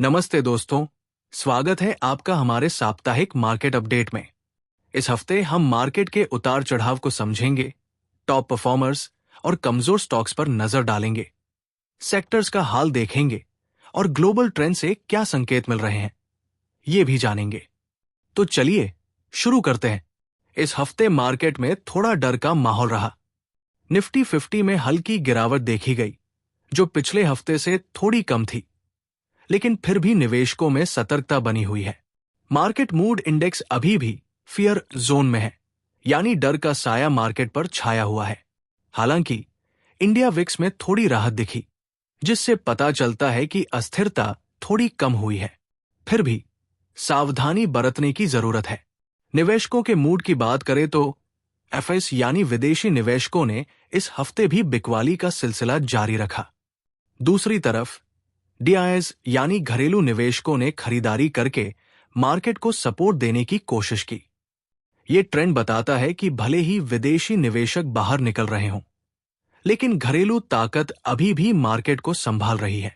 नमस्ते दोस्तों, स्वागत है आपका हमारे साप्ताहिक मार्केट अपडेट में। इस हफ्ते हम मार्केट के उतार चढ़ाव को समझेंगे, टॉप परफॉर्मर्स और कमजोर स्टॉक्स पर नजर डालेंगे, सेक्टर्स का हाल देखेंगे और ग्लोबल ट्रेंड से क्या संकेत मिल रहे हैं, ये भी जानेंगे। तो चलिए शुरू करते हैं। इस हफ्ते मार्केट में थोड़ा डर का माहौल रहा। निफ्टी 50 में हल्की गिरावट देखी गई, जो पिछले हफ्ते से थोड़ी कम थी, लेकिन फिर भी निवेशकों में सतर्कता बनी हुई है। मार्केट मूड इंडेक्स अभी भी फियर जोन में है, यानी डर का साया मार्केट पर छाया हुआ है। हालांकि इंडिया विक्स में थोड़ी राहत दिखी, जिससे पता चलता है कि अस्थिरता थोड़ी कम हुई है। फिर भी सावधानी बरतने की जरूरत है। निवेशकों के मूड की बात करें तो एफएस यानी विदेशी निवेशकों ने इस हफ्ते भी बिकवाली का सिलसिला जारी रखा। दूसरी तरफ डीआईएस यानी घरेलू निवेशकों ने खरीदारी करके मार्केट को सपोर्ट देने की कोशिश की। ये ट्रेंड बताता है कि भले ही विदेशी निवेशक बाहर निकल रहे हों, लेकिन घरेलू ताकत अभी भी मार्केट को संभाल रही है।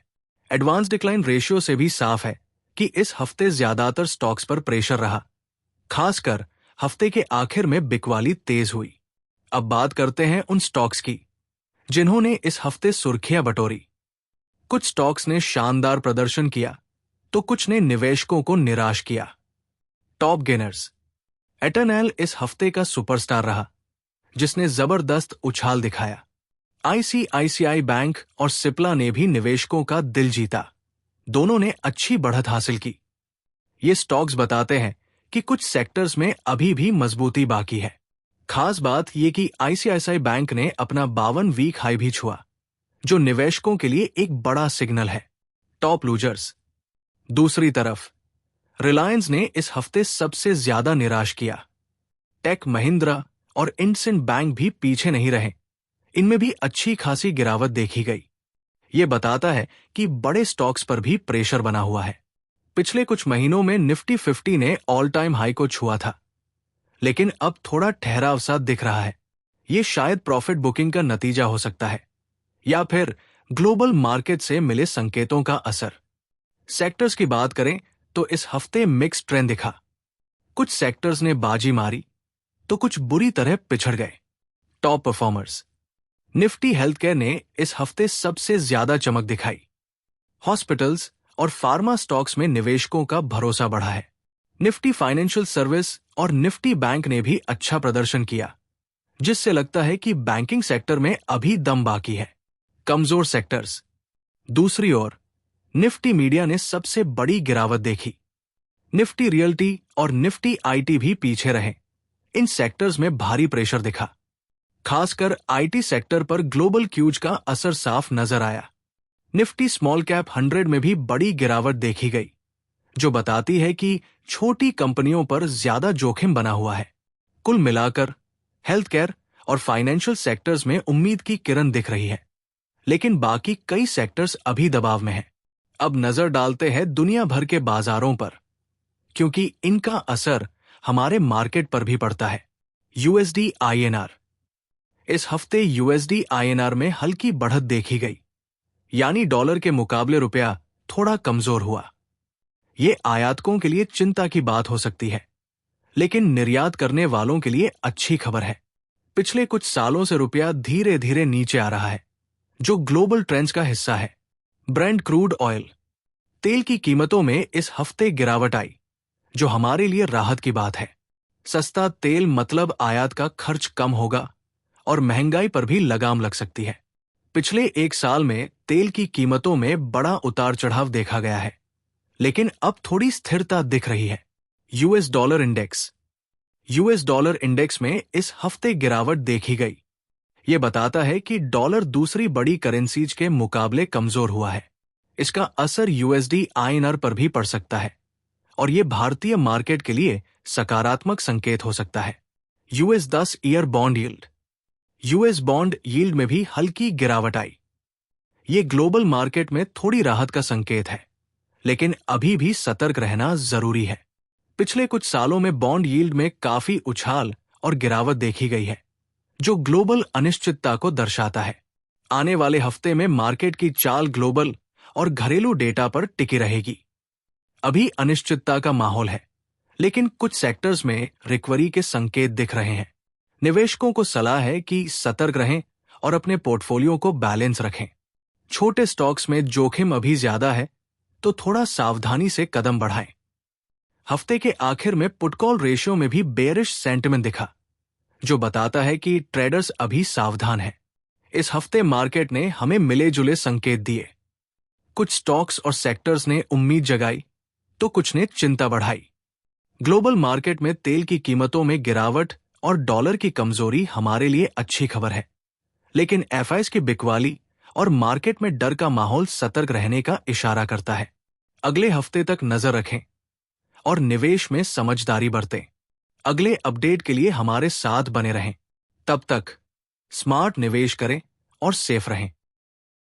एडवांस डिक्लाइन रेशियो से भी साफ है कि इस हफ्ते ज्यादातर स्टॉक्स पर प्रेशर रहा। खासकर हफ्ते के आखिर में बिकवाली तेज हुई। अब बात करते हैं उन स्टॉक्स की जिन्होंने इस हफ्ते सुर्खियां बटोरी। कुछ स्टॉक्स ने शानदार प्रदर्शन किया, तो कुछ ने निवेशकों को निराश किया। Top gainers. एटर्नल इस हफ्ते का सुपरस्टार रहा, जिसने जबरदस्त उछाल दिखाया। आईसीआईसीआई बैंक और सिप्ला ने भी निवेशकों का दिल जीता। दोनों ने अच्छी बढ़त हासिल की। ये स्टॉक्स बताते हैं कि कुछ सेक्टर्स में अभी भी मजबूती बाकी है। खास बात यह कि आईसीआईसीआई बैंक ने अपना 52 वीक हाई भी छुआ, जो निवेशकों के लिए एक बड़ा सिग्नल है। Top losers. दूसरी तरफ रिलायंस ने इस हफ्ते सबसे ज्यादा निराश किया। टेक महिंद्रा और इंडसिंड बैंक भी पीछे नहीं रहे। इनमें भी अच्छी खासी गिरावट देखी गई। ये बताता है कि बड़े स्टॉक्स पर भी प्रेशर बना हुआ है। पिछले कुछ महीनों में निफ्टी 50 ने ऑल टाइम हाई को छुआ था, लेकिन अब थोड़ा ठहराव सा दिख रहा है। ये शायद प्रॉफिट बुकिंग का नतीजा हो सकता है, या फिर ग्लोबल मार्केट से मिले संकेतों का असर। सेक्टर्स की बात करें तो इस हफ्ते मिक्स ट्रेंड दिखा। कुछ सेक्टर्स ने बाजी मारी, तो कुछ बुरी तरह पिछड़ गए। Top performers. निफ्टी हेल्थकेयर ने इस हफ्ते सबसे ज्यादा चमक दिखाई। हॉस्पिटल्स और फार्मा स्टॉक्स में निवेशकों का भरोसा बढ़ा है। निफ्टी फाइनेंशियल सर्विस और निफ्टी बैंक ने भी अच्छा प्रदर्शन किया, जिससे लगता है कि बैंकिंग सेक्टर में अभी दम बाकी है। कमजोर सेक्टर्स। दूसरी ओर निफ्टी मीडिया ने सबसे बड़ी गिरावट देखी। निफ्टी रियल्टी और निफ्टी आईटी भी पीछे रहे। इन सेक्टर्स में भारी प्रेशर दिखा। खासकर आईटी सेक्टर पर ग्लोबल क्यूज का असर साफ नजर आया। निफ्टी स्मॉल कैप 100 में भी बड़ी गिरावट देखी गई, जो बताती है कि छोटी कंपनियों पर ज्यादा जोखिम बना हुआ है। कुल मिलाकर हेल्थ केयर और फाइनेंशियल सेक्टर्स में उम्मीद की किरण दिख रही है, लेकिन बाकी कई सेक्टर्स अभी दबाव में हैं। अब नजर डालते हैं दुनिया भर के बाजारों पर, क्योंकि इनका असर हमारे मार्केट पर भी पड़ता है। USD INR. इस हफ्ते यूएसडी आईएनआर में हल्की बढ़त देखी गई, यानी डॉलर के मुकाबले रुपया थोड़ा कमजोर हुआ। ये आयातकों के लिए चिंता की बात हो सकती है, लेकिन निर्यात करने वालों के लिए अच्छी खबर है। पिछले कुछ सालों से रुपया धीरे धीरे नीचे आ रहा है, जो ग्लोबल ट्रेंड्स का हिस्सा है। Brent crude oil. तेल की कीमतों में इस हफ्ते गिरावट आई, जो हमारे लिए राहत की बात है। सस्ता तेल मतलब आयात का खर्च कम होगा और महंगाई पर भी लगाम लग सकती है। पिछले एक साल में तेल की कीमतों में बड़ा उतार चढ़ाव देखा गया है, लेकिन अब थोड़ी स्थिरता दिख रही है। US dollar index. US dollar index में इस हफ्ते गिरावट देखी गई। यह बताता है कि डॉलर दूसरी बड़ी करेंसीज के मुकाबले कमजोर हुआ है। इसका असर यूएसडी आईएनआर पर भी पड़ सकता है, और यह भारतीय मार्केट के लिए सकारात्मक संकेत हो सकता है। US 10 year bond yield. US bond yield में भी हल्की गिरावट आई। ये ग्लोबल मार्केट में थोड़ी राहत का संकेत है, लेकिन अभी भी सतर्क रहना जरूरी है। पिछले कुछ सालों में बॉन्ड यील्ड में काफी उछाल और गिरावट देखी गई है, जो ग्लोबल अनिश्चितता को दर्शाता है। आने वाले हफ्ते में मार्केट की चाल ग्लोबल और घरेलू डेटा पर टिकी रहेगी। अभी अनिश्चितता का माहौल है, लेकिन कुछ सेक्टर्स में रिकवरी के संकेत दिख रहे हैं। निवेशकों को सलाह है कि सतर्क रहें और अपने पोर्टफोलियो को बैलेंस रखें। छोटे स्टॉक्स में जोखिम अभी ज्यादा है, तो थोड़ा सावधानी से कदम बढ़ाएं। हफ्ते के आखिर में पुट कॉल रेशियो में भी बेयरिश सेंटिमेंट दिखा, जो बताता है कि ट्रेडर्स अभी सावधान हैं। इस हफ्ते मार्केट ने हमें मिले जुले संकेत दिए। कुछ स्टॉक्स और सेक्टर्स ने उम्मीद जगाई, तो कुछ ने चिंता बढ़ाई। ग्लोबल मार्केट में तेल की कीमतों में गिरावट और डॉलर की कमजोरी हमारे लिए अच्छी खबर है, लेकिन एफआईएस की बिकवाली और मार्केट में डर का माहौल सतर्क रहने का इशारा करता है। अगले हफ्ते तक नजर रखें और निवेश में समझदारी बरतें। अगले अपडेट के लिए हमारे साथ बने रहें। तब तक स्मार्ट निवेश करें और सेफ रहें।